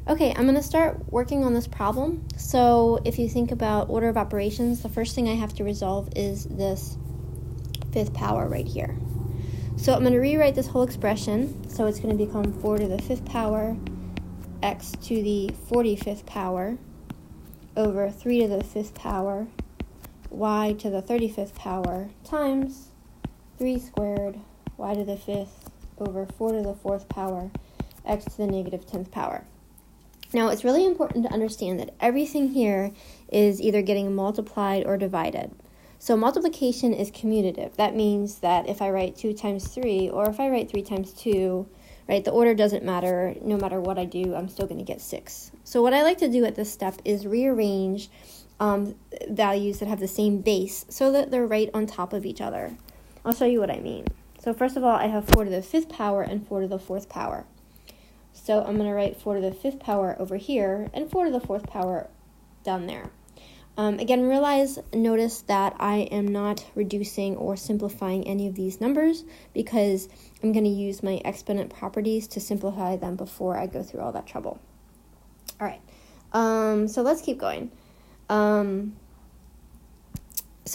Okay, I'm going to start working on this problem. So if you think about order of operations, the first thing I have to resolve is this fifth power right here. So I'm going to rewrite this whole expression. So it's going to become 4 to the fifth power x to the 45th power over 3 to the fifth power y to the 35th power times 3 squared y to the fifth over 4 to the fourth power x to the negative 10th power. Now, it's really important to understand that everything here is either getting multiplied or divided. So multiplication is commutative. That means that if I write 2 times 3, or if I write 3 times 2, right, the order doesn't matter. No matter what I do, I'm still going to get 6. So what I like to do at this step is rearrange values that have the same base so that they're right on top of each other. I'll show you what I mean. So first of all, I have 4 to the fifth power and 4 to the fourth power. So I'm going to write 4 to the fifth power over here and 4 to the fourth power down there. Again, notice that I am not reducing or simplifying any of these numbers because I'm going to use my exponent properties to simplify them before I go through all that trouble. All right, so let's keep going. So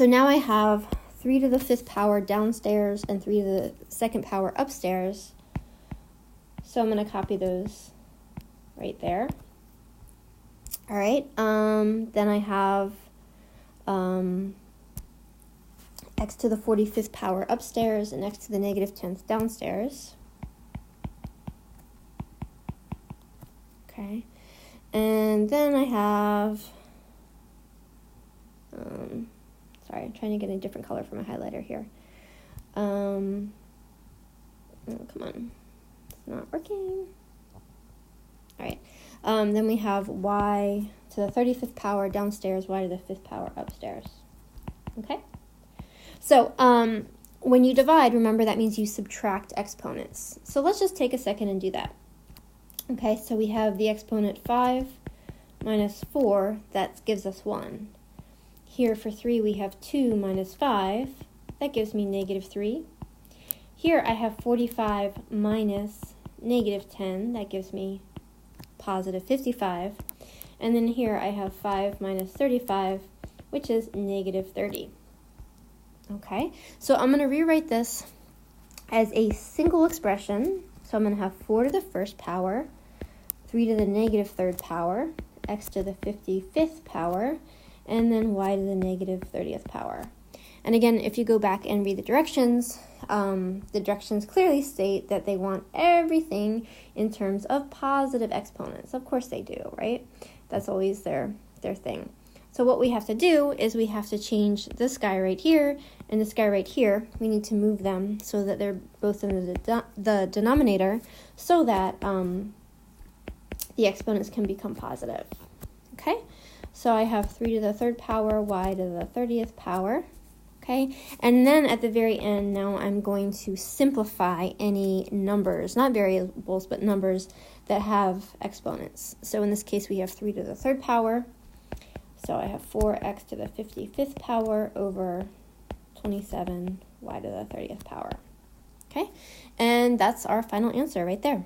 now I have 3 to the fifth power downstairs and 3 to the second power upstairs. So I'm going to copy those right there. All right, then I have x to the 45th power upstairs and x to the negative 10th downstairs. Okay, and then I have, sorry, I'm trying to get a different color for my highlighter here. Oh, come on. Not working. All right. Then we have y to the 35th power downstairs, y to the fifth power upstairs. Okay? So when you divide, remember that means you subtract exponents. So let's just take a second and do that. Okay, so we have the exponent 5 minus 4. That gives us 1. Here for 3, we have 2 minus 5. That gives me negative 3. Here I have 45 minus negative 10. That gives me positive 55. And then here I have 5 minus 35, which is negative 30. Okay, so I'm going to rewrite this as a single expression. So I'm going to have 4 to the first power, 3 to the negative third power, x to the 55th power, and then y to the negative 30th power. And again, if you go back and read the directions clearly state that they want everything in terms of positive exponents. Of course they do, right? That's always their thing. So what we have to do is we have to change this guy right here and this guy right here. We need to move them so that they're both in the denominator so that the exponents can become positive. Okay? So I have 3 to the third power, y to the 30th power. Okay, and then at the very end, now I'm going to simplify any numbers, not variables, but numbers that have exponents. So in this case, we have 3 to the third power. So I have 4x to the 55th power over 27y to the 30th power. Okay, and that's our final answer right there.